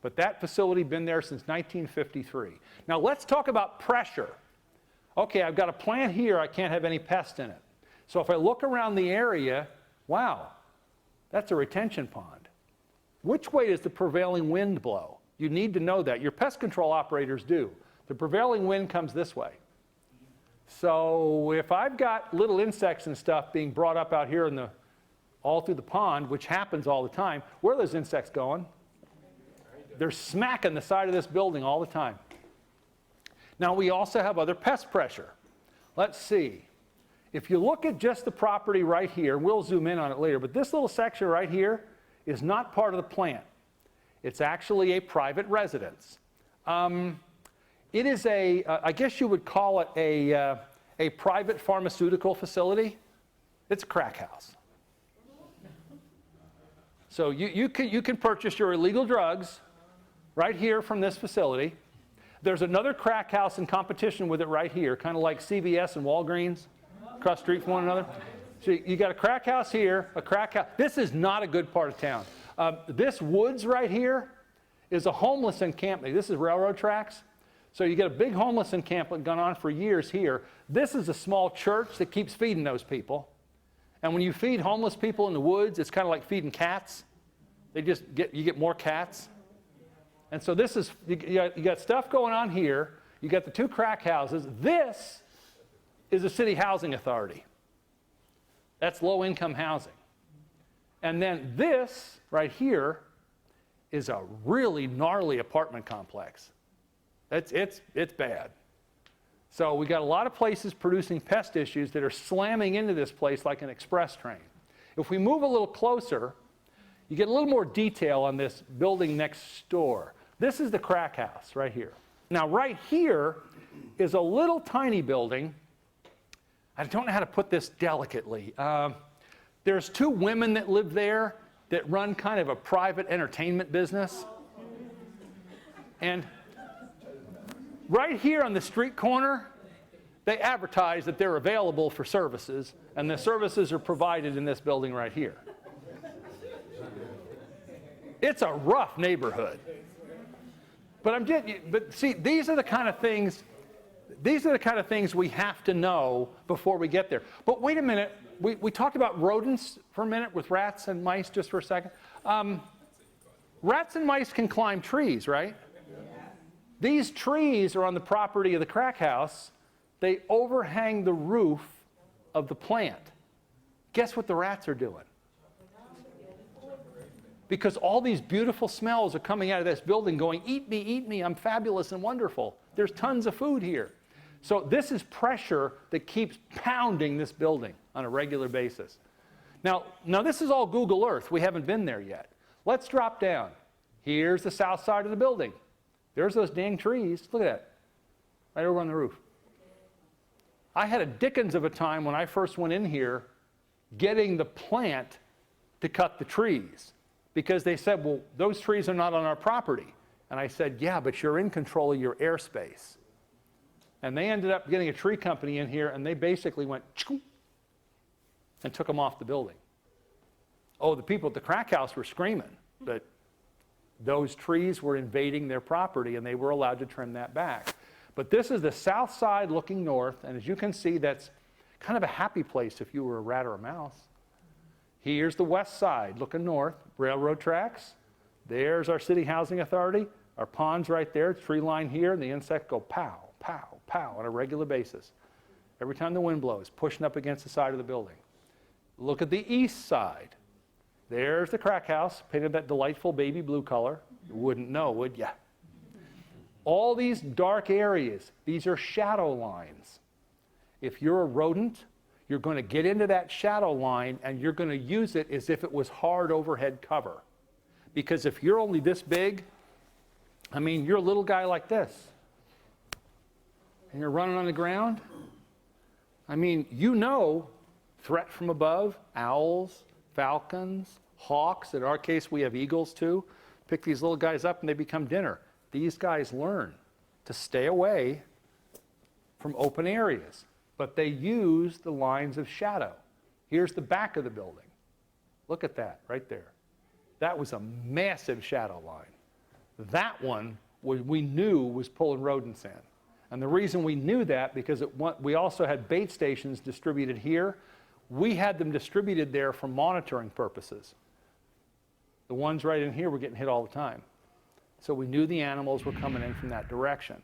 But that facility been there since 1953. Now let's talk about pressure. Okay, I've got a plant here, I can't have any pests in it. So if I look around the area, wow, that's a retention pond. Which way does the prevailing wind blow? You need to know that. Your pest control operators do. The prevailing wind comes this way. So if I've got little insects and stuff being brought up out here all through the pond, which happens all the time, where are those insects going? They're smacking the side of this building all the time. Now we also have other pest pressure. Let's see. If you look at just the property right here, we'll zoom in on it later, but this little section right here is not part of the plant. It's actually a private residence. It is I guess you would call it a private pharmaceutical facility. It's a crack house. So you can purchase your illegal drugs right here from this facility. There's another crack house in competition with it right here, kind of like CVS and Walgreens, across the street from one another. So you got a crack house here, a crack house. This is not a good part of town. This woods right here is a homeless encampment. This is railroad tracks. So you get a big homeless encampment going on for years here. This is a small church that keeps feeding those people. And when you feed homeless people in the woods, it's kind of like feeding cats. You get more cats. And so this is, you got stuff going on here. You got the two crack houses. This is a city housing authority. That's low-income housing. And then this right here is a really gnarly apartment complex. It's bad. So we got a lot of places producing pest issues that are slamming into this place like an express train. If we move a little closer, you get a little more detail on this building next door. This is the crack house right here. Now right here is a little tiny building. I don't know how to put this delicately. There's two women that live there that run kind of a private entertainment business. And right here on the street corner, they advertise that they're available for services, and the services are provided in this building right here. It's a rough neighborhood. But see, these are the kind of things we have to know before we get there. But wait a minute, we talked about rodents for a minute with rats and mice just for a second. Rats and mice can climb trees, right? Yeah. These trees are on the property of the crack house. They overhang the roof of the plant. Guess what the rats are doing? Because all these beautiful smells are coming out of this building going, eat me, I'm fabulous and wonderful. There's tons of food here. So this is pressure that keeps pounding this building on a regular basis. Now this is all Google Earth. We haven't been there yet. Let's drop down. Here's the south side of the building. There's those dang trees. Look at that. Right over on the roof. I had a dickens of a time when I first went in here getting the plant to cut the trees. Because they said, well, those trees are not on our property. And I said, yeah, but you're in control of your airspace. And they ended up getting a tree company in here, and they basically went and took them off the building. Oh, the people at the crack house were screaming that those trees were invading their property, and they were allowed to trim that back. But this is the south side looking north, and as you can see, that's kind of a happy place if you were a rat or a mouse. Here's the west side looking north, railroad tracks. There's our city housing authority. Our pond's right there, tree line here, and the insects go pow, pow, pow on a regular basis. Every time the wind blows, pushing up against the side of the building. Look at the east side. There's the crack house, painted that delightful baby blue color. You wouldn't know, would ya? All these dark areas, these are shadow lines. If you're a rodent, you're going to get into that shadow line and you're going to use it as if it was hard overhead cover. Because if you're only this big, I mean, you're a little guy like this, and you're running on the ground, I mean, you know, threat from above, owls, falcons, hawks. In our case, we have eagles too. Pick these little guys up and they become dinner. These guys learn to stay away from open areas. But they use the lines of shadow. Here's the back of the building. Look at that right there. That was a massive shadow line. That one we knew was pulling rodents in. And the reason we knew that, because we also had bait stations distributed here. We had them distributed there for monitoring purposes. The ones right in here were getting hit all the time. So we knew the animals were coming in from that direction.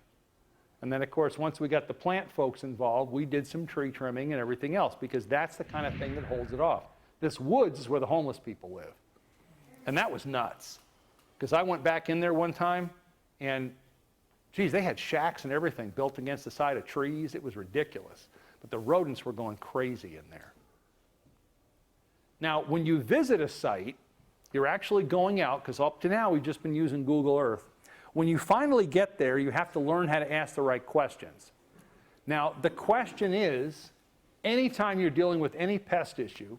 And then, of course, once we got the plant folks involved, we did some tree trimming and everything else, because that's the kind of thing that holds it off. This woods is where the homeless people live. And that was nuts. Because I went back in there one time, and, geez, they had shacks and everything built against the side of trees. It was ridiculous. But the rodents were going crazy in there. Now, when you visit a site, you're actually going out, because up to now we've just been using Google Earth. When you finally get there, you have to learn how to ask the right questions. Now, the question is, anytime you're dealing with any pest issue,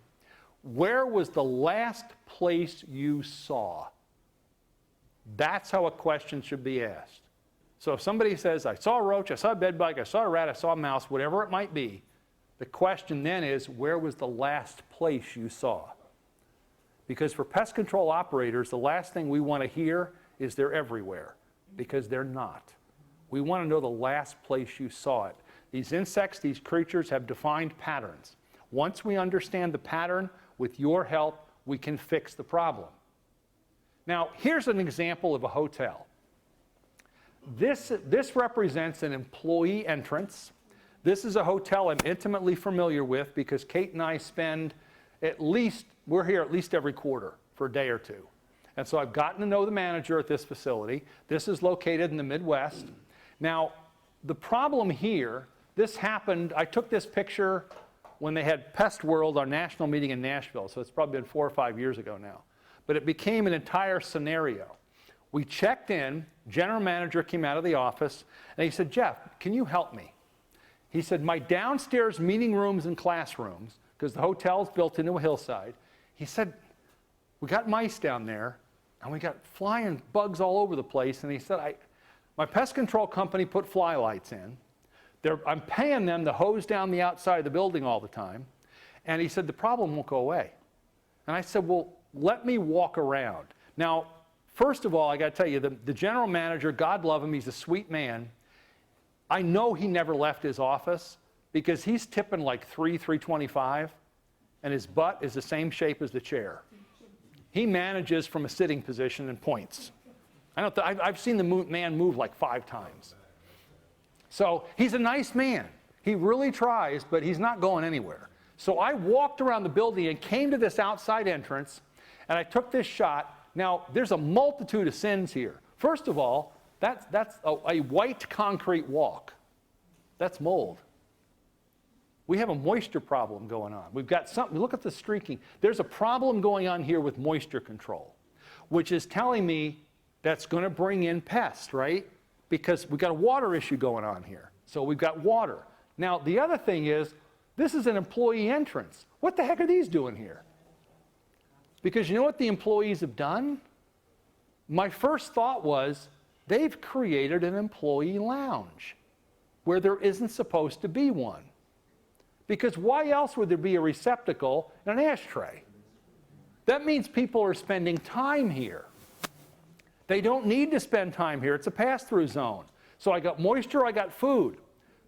where was the last place you saw? That's how a question should be asked. So if somebody says, I saw a roach, I saw a bedbug, I saw a rat, I saw a mouse, whatever it might be, the question then is, where was the last place you saw? Because for pest control operators, the last thing we want to hear is they're everywhere, because they're not. We want to know the last place you saw it. These insects, these creatures have defined patterns. Once we understand the pattern, with your help, we can fix the problem. Now, here's an example of a hotel. This represents an employee entrance. This is a hotel I'm intimately familiar with because Kate and I spend we're here at least every quarter for a day or two. And so I've gotten to know the manager at this facility. This is located in the Midwest. Now, the problem here, this happened, I took this picture when they had Pest World, our national meeting in Nashville, so it's probably been 4 or 5 years ago now. But it became an entire scenario. We checked in, general manager came out of the office, and he said, Jeff, can you help me? He said, my downstairs meeting rooms and classrooms, because the hotel's built into a hillside, he said, we got mice down there, and we got flying bugs all over the place, and he said, my pest control company put fly lights in. I'm paying them to hose down the outside of the building all the time, and he said, the problem won't go away. And I said, well, let me walk around. Now, first of all, I got to tell you, the general manager, God love him, he's a sweet man. I know he never left his office because he's tipping like 325, and his butt is the same shape as the chair. He manages from a sitting position and points. I've seen the man move like 5 times. So he's a nice man. He really tries, but he's not going anywhere. So I walked around the building and came to this outside entrance, and I took this shot. Now, there's a multitude of sins here. First of all, that's a white concrete walk. That's mold. We have a moisture problem going on. We've got something, look at the streaking. There's a problem going on here with moisture control, which is telling me that's going to bring in pests, right? Because we've got a water issue going on here. So we've got water. Now, the other thing is, this is an employee entrance. What the heck are these doing here? Because you know what the employees have done? My first thought was, they've created an employee lounge where there isn't supposed to be one. Because why else would there be a receptacle and an ashtray? That means people are spending time here. They don't need to spend time here. It's a pass-through zone. So I got moisture, I got food.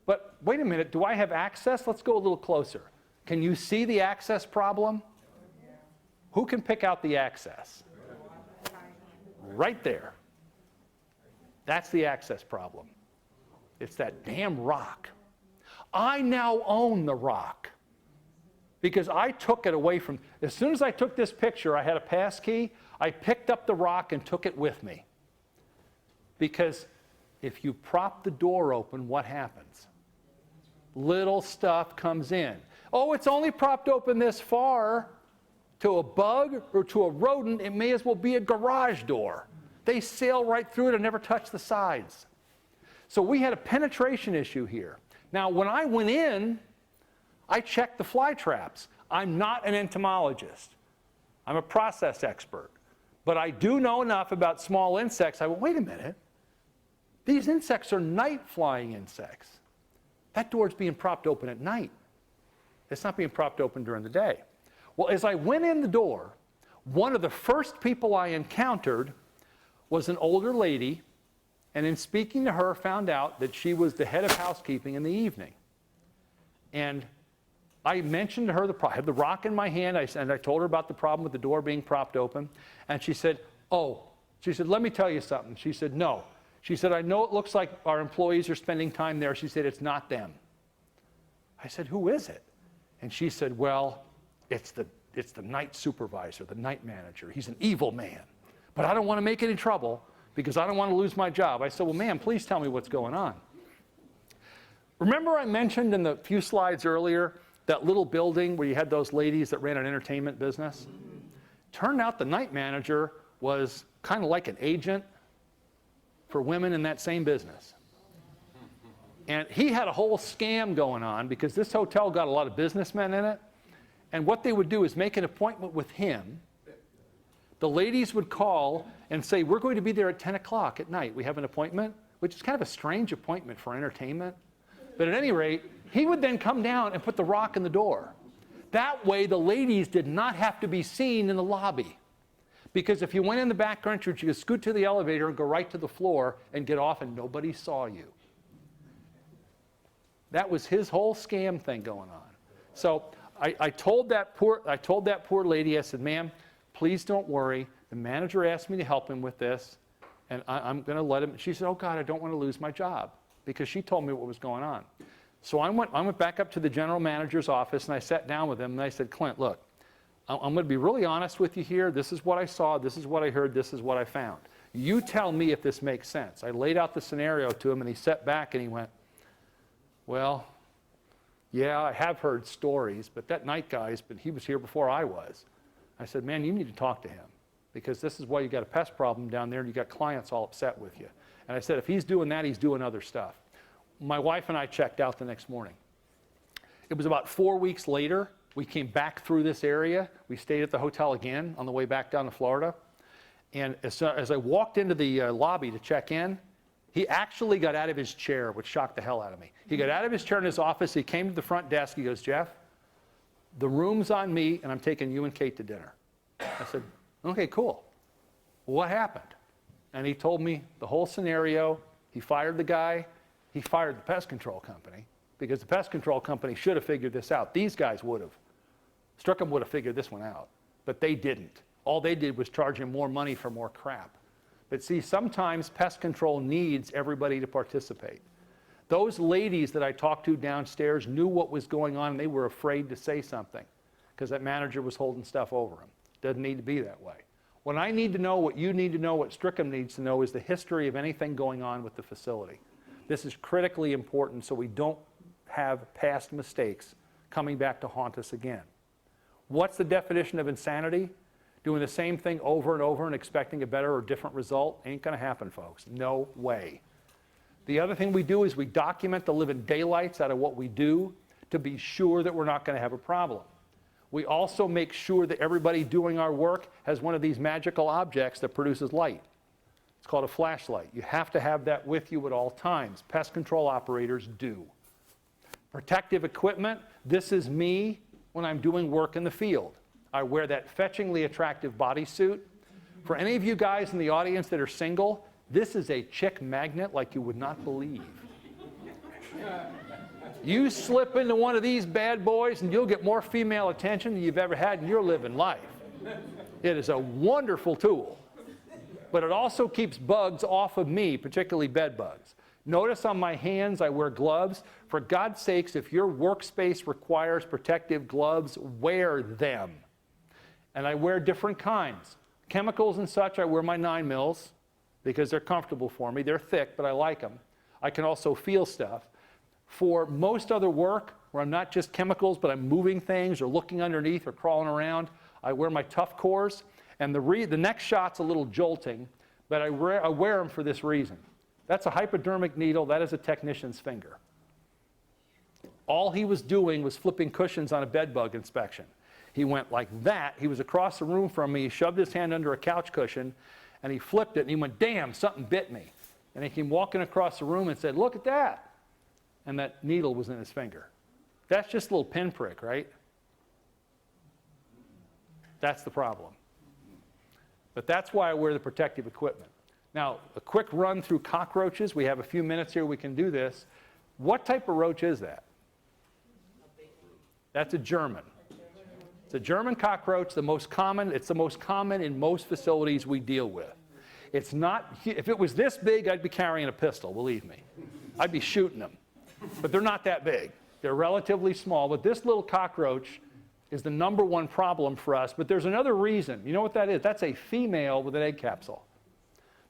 But wait a minute, do I have access? Let's go a little closer. Can you see the access problem? Who can pick out the access? Right there. That's the access problem. It's that damn rock. I now own the rock because I took it away from, as soon as I took this picture, I had a pass key, I picked up the rock and took it with me. Because if you prop the door open, what happens? Little stuff comes in. Oh, it's only propped open this far. To a bug or to a rodent, it may as well be a garage door. They sail right through it and never touch the sides. So we had a penetration issue here. Now, when I went in, I checked the fly traps. I'm not an entomologist. I'm a process expert. But I do know enough about small insects. I went, wait a minute. These insects are night-flying insects. That door's being propped open at night. It's not being propped open during the day. Well, as I went in the door, one of the first people I encountered was an older lady, and in speaking to her, found out that she was the head of housekeeping in the evening. And I mentioned to her, I had the rock in my hand, and I told her about the problem with the door being propped open. And she said, let me tell you something. She said, no. She said, I know it looks like our employees are spending time there. She said, it's not them. I said, who is it? And she said, well, it's the night supervisor, the night manager. He's an evil man. But I don't want to make any trouble because I don't want to lose my job. I said, well, ma'am, please tell me what's going on. Remember I mentioned in the few slides earlier that little building where you had those ladies that ran an entertainment business? Turned out the night manager was kind of like an agent for women in that same business. And he had a whole scam going on because this hotel got a lot of businessmen in it. And what they would do is make an appointment with him. The ladies would call and say, we're going to be there at 10 o'clock at night. We have an appointment, which is kind of a strange appointment for entertainment. But at any rate, he would then come down and put the rock in the door. That way, the ladies did not have to be seen in the lobby. Because if you went in the back entrance, you could scoot to the elevator and go right to the floor and get off and nobody saw you. That was his whole scam thing going on. So I told that poor lady, I said, ma'am, please don't worry. The manager asked me to help him with this, and I'm going to let him. She said, oh, God, I don't want to lose my job, because she told me what was going on. So I went back up to the general manager's office, and I sat down with him, and I said, Clint, look, I'm going to be really honest with you here. This is what I saw. This is what I heard. This is what I found. You tell me if this makes sense. I laid out the scenario to him, and he sat back, and he went, well, yeah, I have heard stories, but that night guy's, but he was here before I was. I said, man, you need to talk to him, because this is why you got a pest problem down there and you got clients all upset with you. And I said, if he's doing that, he's doing other stuff. My wife and I checked out the next morning. It was about 4 weeks later. We came back through this area. We stayed at the hotel again on the way back down to Florida. And as I walked into the lobby to check in, he actually got out of his chair, which shocked the hell out of me. He got out of his chair in his office. He came to the front desk. He goes, Jeff, the room's on me, and I'm taking you and Kate to dinner. I said, okay, cool. What happened? And he told me the whole scenario. He fired the guy. He fired the pest control company, because the pest control company should have figured this out. These guys would have. Struckum would have figured this one out, but they didn't. All they did was charge him more money for more crap. But see, sometimes pest control needs everybody to participate. Those ladies that I talked to downstairs knew what was going on, and they were afraid to say something because that manager was holding stuff over them. Doesn't need to be that way. What I need to know, what you need to know, what Struckum needs to know is the history of anything going on with the facility. This is critically important so we don't have past mistakes coming back to haunt us again. What's the definition of insanity? Doing the same thing over and over and expecting a better or different result? Ain't going to happen, folks. No way. The other thing we do is we document the living daylights out of what we do to be sure that we're not going to have a problem. We also make sure that everybody doing our work has one of these magical objects that produces light. It's called a flashlight. You have to have that with you at all times. Pest control operators do. Protective equipment, this is me when I'm doing work in the field. I wear that fetchingly attractive bodysuit. For any of you guys in the audience that are single, this is a chick magnet like you would not believe. You slip into one of these bad boys and you'll get more female attention than you've ever had in your living life. It is a wonderful tool. But it also keeps bugs off of me, particularly bed bugs. Notice on my hands I wear gloves. For God's sakes, if your workspace requires protective gloves, wear them. And I wear different kinds. Chemicals and such, I wear my 9mm because they're comfortable for me. They're thick, but I like them. I can also feel stuff. For most other work, where I'm not just chemicals, but I'm moving things or looking underneath or crawling around, I wear my tough cores. And the next shot's a little jolting, but I wear them for this reason. That's a hypodermic needle. That is a technician's finger. All he was doing was flipping cushions on a bed bug inspection. He went like that. He was across the room from me. He shoved his hand under a couch cushion, and he flipped it, and he went, damn, something bit me. And he came walking across the room and said, look at that. And that needle was in his finger. That's just a little pinprick, right? That's the problem. But that's why I wear the protective equipment. Now, a quick run through cockroaches. We have a few minutes here. We can do this. What type of roach is that? That's a German. It's a German cockroach, the most common. It's the most common in most facilities we deal with. It's not, if it was this big, I'd be carrying a pistol, believe me. I'd be shooting them. But they're not that big. They're relatively small. But this little cockroach is the #1 problem for us. But there's another reason. You know what that is? That's a female with an egg capsule.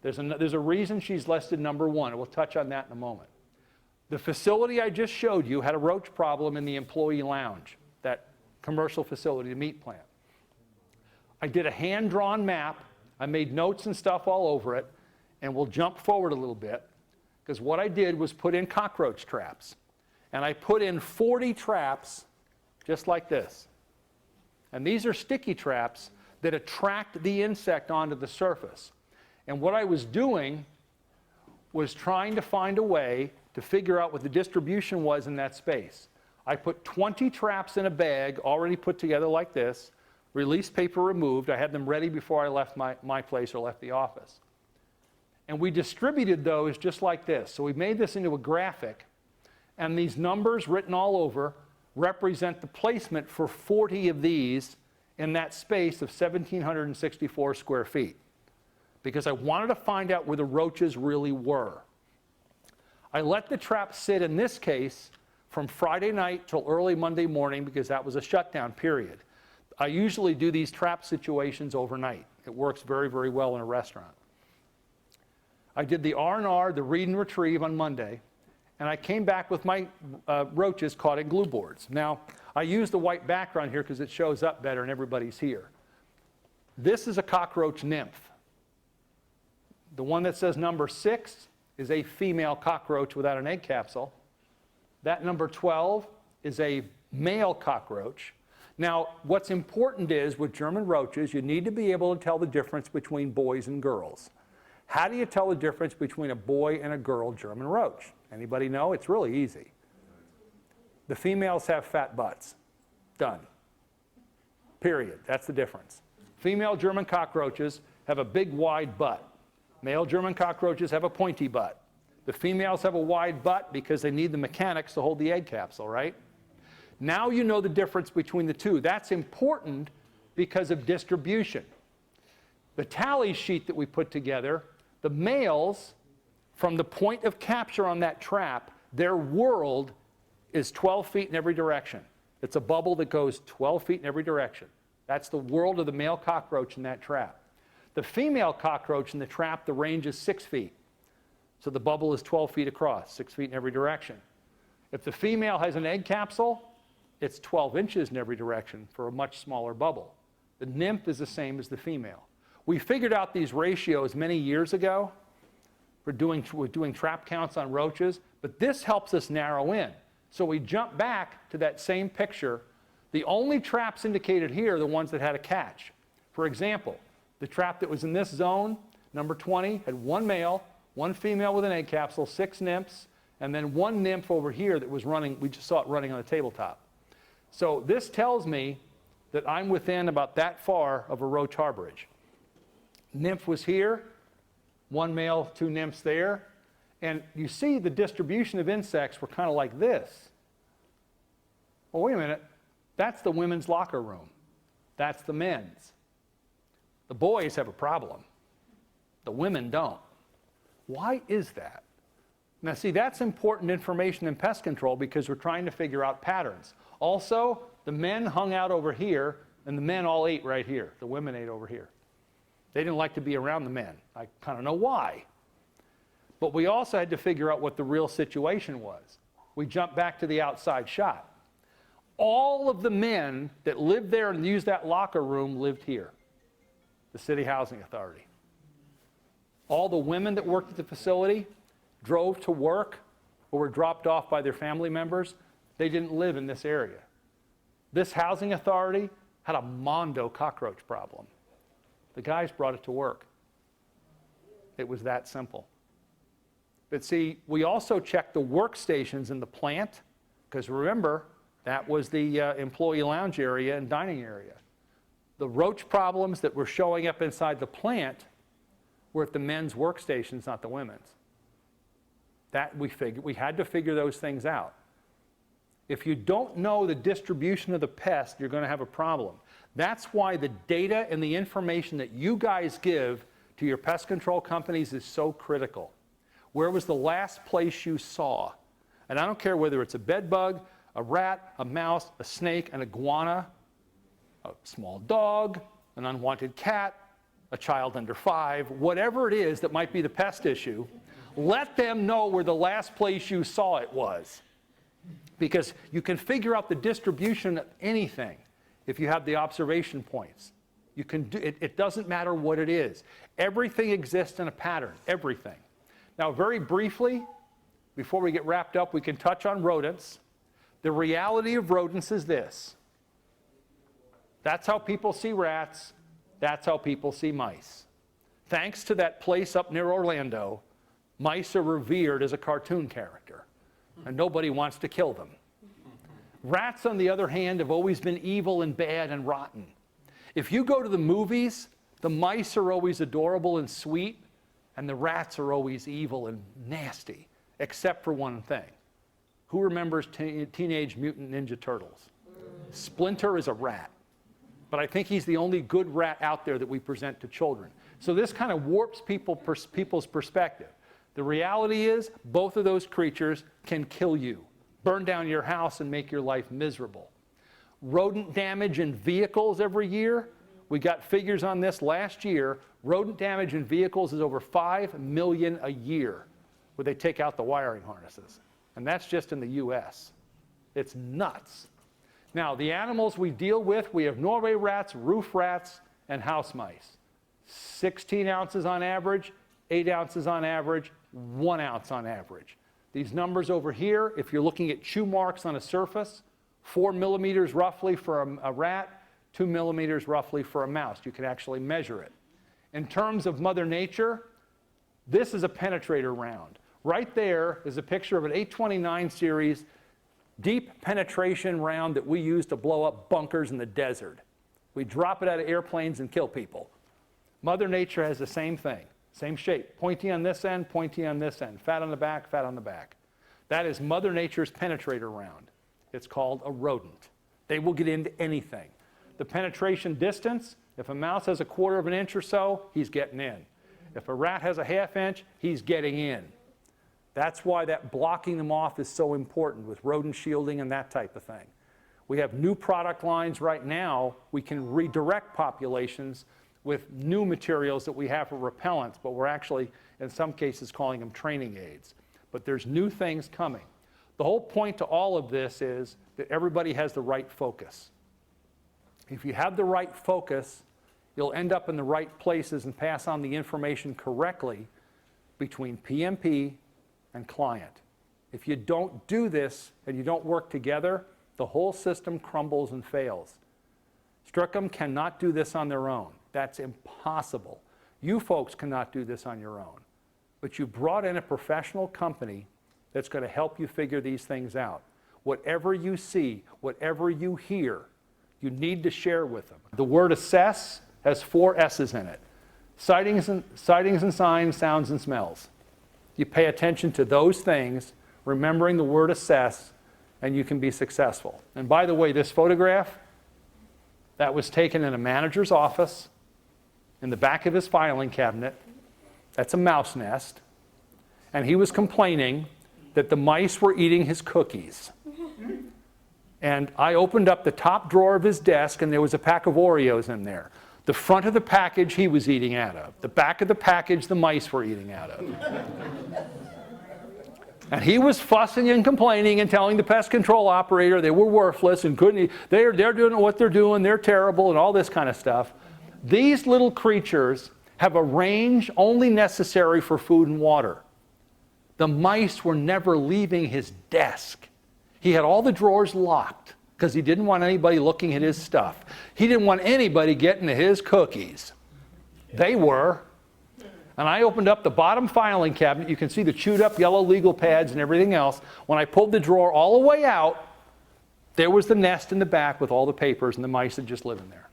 There's a reason she's listed #1. We'll touch on that in a moment. The facility I just showed you had a roach problem in the employee lounge, that commercial facility, the meat plant. I did a hand-drawn map. I made notes and stuff all over it. And we'll jump forward a little bit. Because what I did was put in cockroach traps. And I put in 40 traps just like this. And these are sticky traps that attract the insect onto the surface. And what I was doing was trying to find a way to figure out what the distribution was in that space. I put 20 traps in a bag already put together like this, release paper removed. I had them ready before I left my place or left the office. And we distributed those just like this. So we made this into a graphic, and these numbers written all over represent the placement for 40 of these in that space of 1,764 square feet. Because I wanted to find out where the roaches really were. I let the trap sit in this case from Friday night till early Monday morning because that was a shutdown period. I usually do these trap situations overnight. It works very, very well in a restaurant. I did the R&R, the read and retrieve on Monday, and I came back with my roaches caught in glue boards. Now, I use the white background here because it shows up better and everybody's here. This is a cockroach nymph. The one that says #6 is a female cockroach without an egg capsule. That #12 is a male cockroach. Now, what's important is with German roaches, you need to be able to tell the difference between boys and girls. How do you tell the difference between a boy and a girl German roach? Anybody know? It's really easy. The females have fat butts. Done. Period. That's the difference. Female German cockroaches have a big, wide butt. Male German cockroaches have a pointy butt. The females have a wide butt because they need the mechanics to hold the egg capsule, right? Now you know the difference between the two. That's important because of distribution. The tally sheet that we put together, the males, from the point of capture on that trap, Their world is 12 feet in every direction. It's a bubble that goes 12 feet in every direction. That's the world of the male cockroach in that trap. The female cockroach in the trap, the range is 6 feet. So the bubble is 12 feet across, 6 feet in every direction. If the female has an egg capsule, it's 12 inches in every direction for a much smaller bubble. The nymph is the same as the female. We figured out these ratios many years ago for doing trap counts on roaches, but this helps us narrow in. So we jump back to that same picture. The only traps indicated here are the ones that had a catch. For example, the trap that was in this zone, number 20, had 1 male, 1 female with an egg capsule, 6 nymphs, and then 1 nymph over here that was running. We just saw it running on the tabletop. So this tells me that I'm within about that far of a roach harborage. Nymph was here, 1 male, 2 nymphs there. And you see the distribution of insects were kind of like this. Well, wait a minute. That's the women's locker room. That's the men's. The boys have a problem. The women don't. Why is that? Now, see, that's important information in pest control because we're trying to figure out patterns. Also, the men hung out over here, and the men all ate right here. The women ate over here. They didn't like to be around the men. I kind of know why. But we also had to figure out what the real situation was. We jumped back to the outside shot. All of the men that lived there and used that locker room lived here, the City Housing Authority. All the women that worked at the facility drove to work or were dropped off by their family members. They didn't live in this area. This housing authority had a mondo cockroach problem. The guys brought it to work. It was that simple. But see, we also checked the workstations in the plant, because remember, that was the employee lounge area and dining area. The roach problems that were showing up inside the plant were at the men's workstations, not the women's. That we had to figure those things out. If you don't know the distribution of the pest, you're going to have a problem. That's why the data and the information that you guys give to your pest control companies is so critical. Where was the last place you saw? And I don't care whether it's a bed bug, a rat, a mouse, a snake, an iguana, a small dog, an unwanted cat, a child under 5, whatever it is that might be the pest issue, let them know where the last place you saw it was. Because you can figure out the distribution of anything if you have the observation points. You can do it. It doesn't matter what it is. Everything exists in a pattern, everything. Now, very briefly, before we get wrapped up, we can touch on rodents. The reality of rodents is this. That's how people see rats. That's how people see mice. Thanks to that place up near Orlando, mice are revered as a cartoon character, and nobody wants to kill them. Rats, on the other hand, have always been evil and bad and rotten. If you go to the movies, the mice are always adorable and sweet, and the rats are always evil and nasty, except for one thing. Who remembers Teenage Mutant Ninja Turtles? Splinter is a rat. But I think he's the only good rat out there that we present to children. So this kind of warps people's perspective. The reality is, both of those creatures can kill you, burn down your house, and make your life miserable. Rodent damage in vehicles every year, we got figures on this last year. Rodent damage in vehicles is over 5 million a year, where they take out the wiring harnesses. And that's just in the US. It's nuts. Now, the animals we deal with, we have Norway rats, roof rats, and house mice. 16 ounces on average, 8 ounces on average, 1 ounce on average. These numbers over here, if you're looking at chew marks on a surface, 4 millimeters roughly for a rat, 2 millimeters roughly for a mouse. You can actually measure it. In terms of Mother Nature, this is a penetrator round. Right there is a picture of an 829 series deep penetration round that we use to blow up bunkers in the desert. We drop it out of airplanes and kill people. Mother Nature has the same thing, same shape. Pointy on this end, pointy on this end. Fat on the back, fat on the back. That is Mother Nature's penetrator round. It's called a rodent. They will get into anything. The penetration distance, if a mouse has 1/4 of an inch or so, he's getting in. If a rat has a 1/2 inch, he's getting in. That's why that blocking them off is so important with rodent shielding and that type of thing. We have new product lines right now. We can redirect populations with new materials that we have for repellents, but we're actually, in some cases, calling them training aids. But there's new things coming. The whole point to all of this is that everybody has the right focus. If you have the right focus, you'll end up in the right places and pass on the information correctly between PMP and client. If you don't do this and you don't work together, the whole system crumbles and fails. Struckum cannot do this on their own. That's impossible. You folks cannot do this on your own. But you brought in a professional company that's going to help you figure these things out. Whatever you see, whatever you hear, you need to share with them. The word assess has 4 S's in it. Sightings and signs, sounds and smells. You pay attention to those things, remembering the word assess, and you can be successful. And by the way, this photograph, that was taken in a manager's office, in the back of his filing cabinet. That's a mouse nest. And he was complaining that the mice were eating his cookies. And I opened up the top drawer of his desk, and there was a pack of Oreos in there. The front of the package he was eating out of. The back of the package the mice were eating out of. And he was fussing and complaining and telling the pest control operator they were worthless and couldn't, they're doing what they're doing, they're terrible, and all this kind of stuff. These little creatures have a range only necessary for food and water. The mice were never leaving his desk. He had all the drawers locked because he didn't want anybody looking at his stuff. He didn't want anybody getting to his cookies. They were. And I opened up the bottom filing cabinet. You can see the chewed up yellow legal pads and everything else. When I pulled the drawer all the way out, there was the nest in the back with all the papers, and the mice had just lived in there.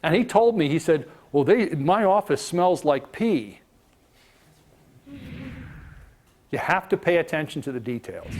And he told me, he said, well, my office smells like pee. You have to pay attention to the details.